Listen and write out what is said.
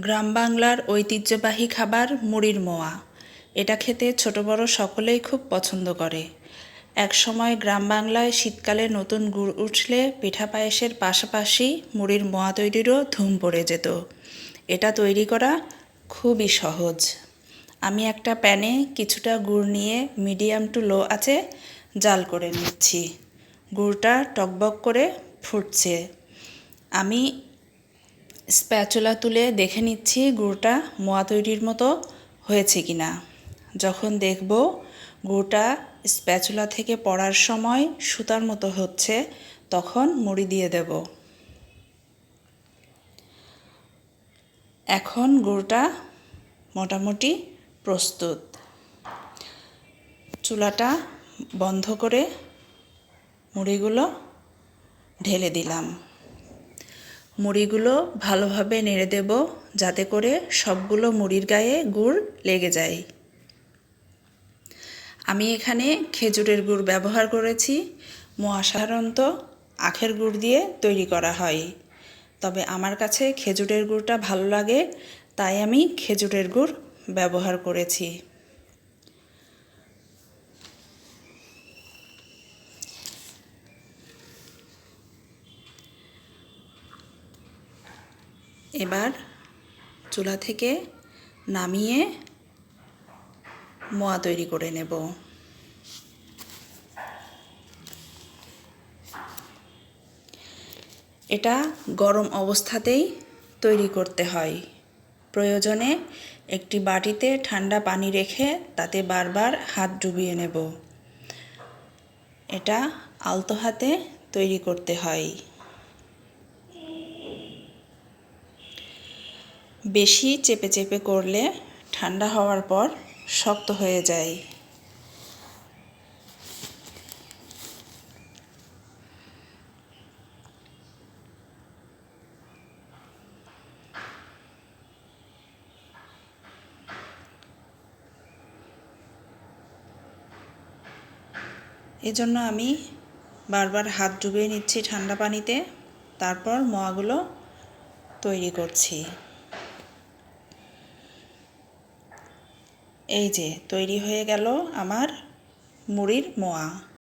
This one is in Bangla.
গ্রাম বাংলার ঐতিহ্যবাহী খাবার মুড়ির মোয়া। এটা খেতে ছোট বড় সকলেই খুব পছন্দ করে। একসময় গ্রাম বাংলায় শীতকালে নতুন গুড় উঠলে পিঠা পায়েসের পাশাপাশি মুড়ির মোয়া তৈরিরও ধুম পড়ে যেত। এটা তৈরি করা খুবই সহজ। আমি একটা প্যানে কিছুটা গুড় নিয়ে মিডিয়াম টু লো আঁচে জাল করে নিচ্ছি। গুড়টা টকবক করে ফুটছে। আমি স্প্যাচুলা তুলে দেখে নিচ্ছি গুড়টা মোয়া তৈরির মতো হয়েছে কিনা। যখন দেখব গুড়টা স্প্যাচুলা থেকে পড়ার সময় সুতার মতো হচ্ছে, তখন মুড়ি দিয়ে দেব। এখন গুড়টা মোটামুটি প্রস্তুত। চুলাটা বন্ধ করে মুড়িগুলো ঢেলে দিলাম। মুড়িগুলো ভালোভাবে নেড়ে দেব যাতে করে সবগুলো মুড়ির গায়ে গুড় লেগে যায়। আমি এখানে খেজুরের গুড় ব্যবহার করেছি। মোয়া সাধারণত আখের গুড় দিয়ে তৈরি করা হয়, তবে আমার কাছে খেজুরের গুড়টা ভালো লাগে, তাই আমি খেজুরের গুড় ব্যবহার করেছি। এবার চুলা থেকে নামিয়ে মোয়া তৈরি করে নেব। এটা গরম অবস্থাতেই তৈরি করতে হয়। প্রয়োজনে একটি বাটিতে ঠান্ডা পানি রেখে তাতে বারবার হাত ডুবিয়ে নেব। এটা আলতো হাতে তৈরি করতে হয়। বেশি চেপে চেপে করলে ঠান্ডা হওয়ার পর শক্ত হয়ে যায়। এজন্য আমি বারবার হাত ডুবিয়ে নিচ্ছি ঠান্ডা পানিতে, তারপর মোয়াগুলো তৈরি করছি। এই যে তৈরি হয়ে গেল আমার মুড়ির মোয়া।